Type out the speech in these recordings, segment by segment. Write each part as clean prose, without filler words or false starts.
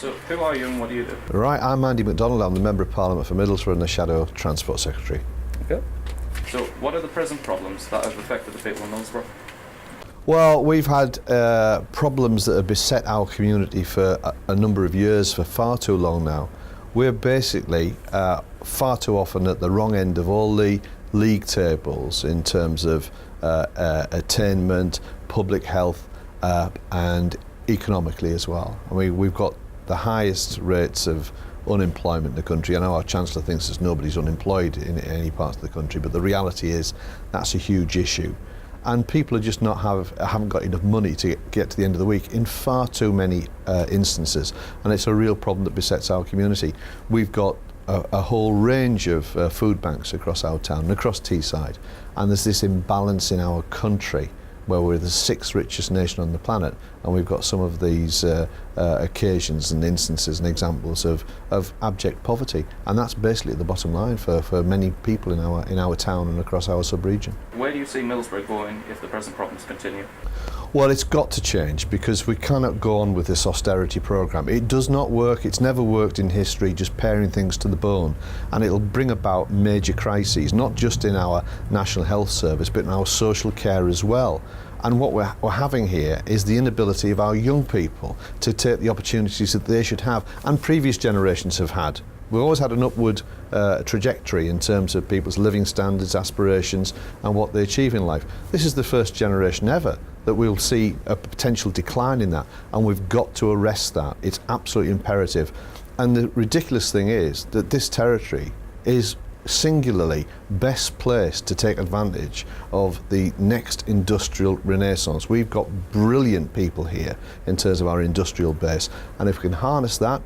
So who are you and what do you do? Right, I'm Andy McDonald. I'm the Member of Parliament for Middlesbrough and the Shadow Transport Secretary. Okay. So what are the present problems that have affected the people in Middlesbrough? Well, we've had problems that have beset our community for a number of years, for far too long now. We're basically far too often at the wrong end of all the league tables in terms of attainment, public health and economically as well. I mean, we've got the highest rates of unemployment in the country. I know our Chancellor thinks there's nobody's unemployed in any parts of the country, but the reality is that's a huge issue. And people are just haven't got enough money to get to the end of the week in far too many instances, and it's a real problem that besets our community. We've got a whole range of food banks across our town and across Teesside, and there's this imbalance in our country where we're the sixth richest nation on the planet, and we've got some of these occasions and instances and examples of abject poverty, and that's basically the bottom line for many people in our town and across our sub-region. Where do you see Middlesbrough going if the present problems continue? Well, it's got to change, because we cannot go on with this austerity programme. It does not work. It's never worked in history, just paring things to the bone, and it'll bring about major crises, not just in our National Health Service but in our social care as well. And what we're having here is the inability of our young people to take the opportunities that they should have and previous generations have had. We've always had an upward trajectory in terms of people's living standards, aspirations and what they achieve in life. This is the first generation ever that we'll see a potential decline in that, and we've got to arrest that. It's absolutely imperative. And the ridiculous thing is that this territory is singularly best placed to take advantage of the next industrial renaissance. We've got brilliant people here in terms of our industrial base, and if we can harness that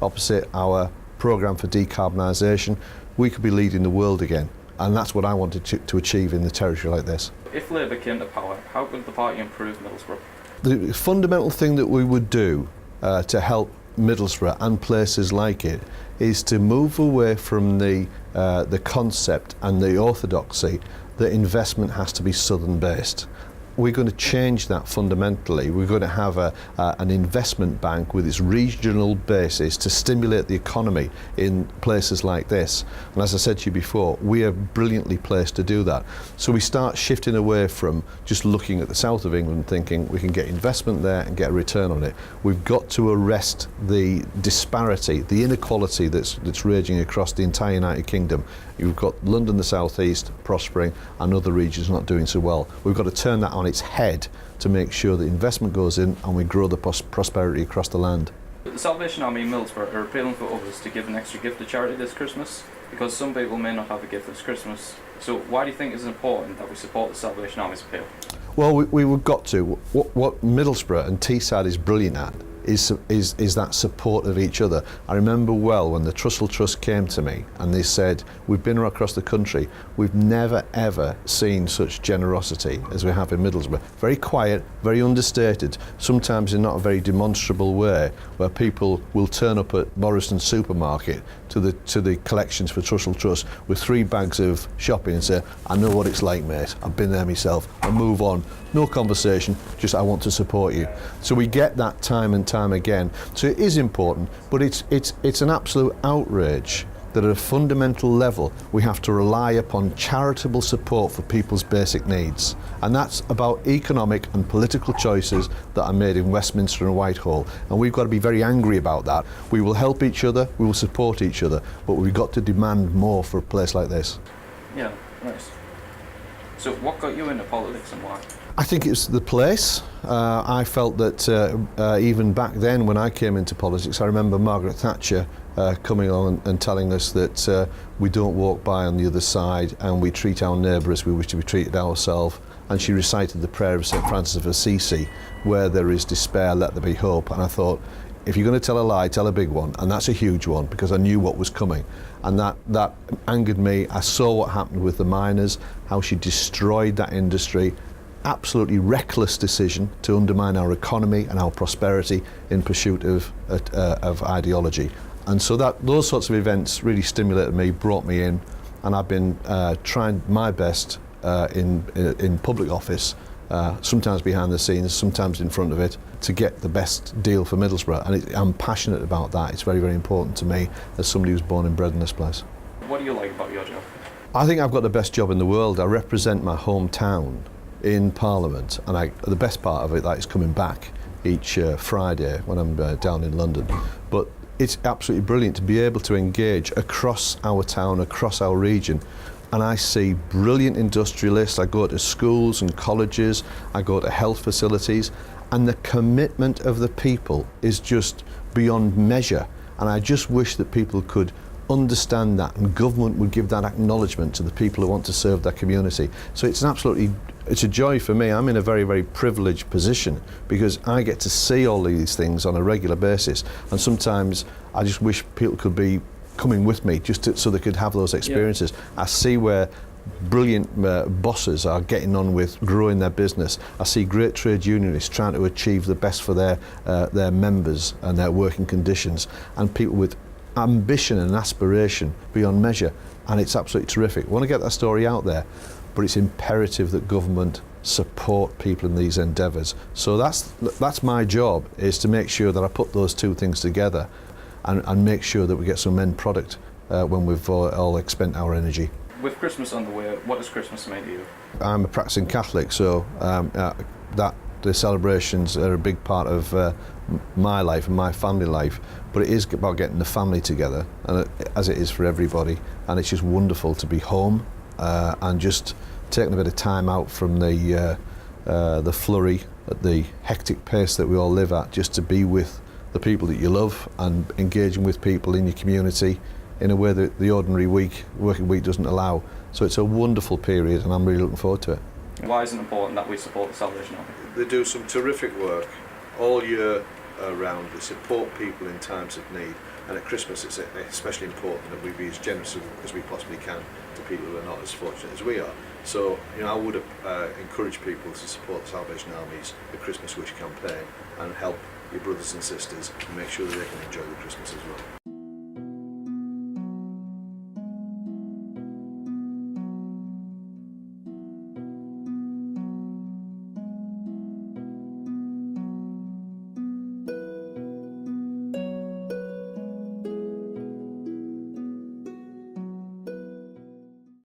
opposite our programme for decarbonisation, we could be leading the world again, and that's what I wanted to achieve in the territory like this. If Labour came to power, how could the party improve Middlesbrough? The fundamental thing that we would do to help Middlesbrough and places like it is to move away from the concept and the orthodoxy that investment has to be southern based. We're going to change that fundamentally. We're going to have an investment bank with its regional basis to stimulate the economy in places like this. And as I said to you before, we are brilliantly placed to do that. So we start shifting away from just looking at the south of England thinking we can get investment there and get a return on it. We've got to arrest the disparity, the inequality that's raging across the entire United Kingdom. You've got London, the south east, prospering, and other regions not doing so well. We've got to turn that on its head to make sure that investment goes in and we grow the prosperity across the land. The Salvation Army in Middlesbrough are appealing for others to give an extra gift to charity this Christmas, because some people may not have a gift this Christmas. So why do you think it's important that we support the Salvation Army's appeal? Well, we've got to. What Middlesbrough and Teesside is brilliant at is that support of each other. I remember well when the Trussell Trust came to me and they said, we've been across the country, we've never ever seen such generosity as we have in Middlesbrough. Very quiet, very understated, sometimes in not a very demonstrable way, where people will turn up at Morrison's supermarket to the collections for Trussell Trust with 3 bags of shopping and say, I know what it's like, mate, I've been there myself, and move on. No conversation, just I want to support you. So we get that time and time again. So it is important, but it's an absolute outrage that at a fundamental level we have to rely upon charitable support for people's basic needs. And that's about economic and political choices that are made in Westminster and Whitehall. And we've got to be very angry about that. We will help each other, we will support each other, but we've got to demand more for a place like this. Yeah, nice. So what got you into politics and why? I think it's the place. I felt that even back then when I came into politics, I remember Margaret Thatcher coming along and telling us that we don't walk by on the other side and we treat our neighbour as we wish to be treated ourselves. And she recited the prayer of St Francis of Assisi, where there is despair, let there be hope. And I thought, if you're going to tell a lie, tell a big one, and that's a huge one, because I knew what was coming. And that angered me. I saw what happened with the miners, how she destroyed that industry. Absolutely reckless decision to undermine our economy and our prosperity in pursuit of ideology. And so those sorts of events really stimulated me, brought me in, and I've been trying my best in public office sometimes behind the scenes, sometimes in front of it, to get the best deal for Middlesbrough. And I'm passionate about that. It's very, very important to me as somebody who's born and bred in this place. What do you like about your job? I think I've got the best job in the world. I represent my hometown in Parliament, and the best part of it that is coming back each Friday when I'm down in London. But it's absolutely brilliant to be able to engage across our town, across our region. And I see brilliant industrialists. I go to schools and colleges, I go to health facilities, and the commitment of the people is just beyond measure. And I just wish that people could understand that, and government would give that acknowledgement to the people who want to serve their community. So it's a joy for me. I'm in a very, very privileged position because I get to see all these things on a regular basis, and sometimes I just wish people could be coming with me so they could have those experiences. Yeah. I see where brilliant bosses are getting on with growing their business. I see great trade unionists trying to achieve the best for their members and their working conditions, and people with ambition and aspiration beyond measure, and it's absolutely terrific. I want to get that story out there, but it's imperative that government support people in these endeavours. So that's my job, is to make sure that I put those two things together and make sure that we get some end product when we've all expent our energy. With Christmas on the way, what does Christmas mean to you? I'm a practicing Catholic, so the celebrations are a big part of my life and my family life, but it is about getting the family together, and as it is for everybody, and it's just wonderful to be home and just taking a bit of time out from the flurry, at the hectic pace that we all live at, just to be with the people that you love and engaging with people in your community in a way that the ordinary working week doesn't allow. So it's a wonderful period, and I'm really looking forward to it. Why is it important that we support the Salvation Army? They do some terrific work all year around. They support people in times of need, and at Christmas it's especially important that we be as generous as we possibly can to people who are not as fortunate as we are. So, I would encourage people to support the Salvation Army's The Christmas Wish campaign and help your brothers and sisters and make sure that they can enjoy the Christmas as well.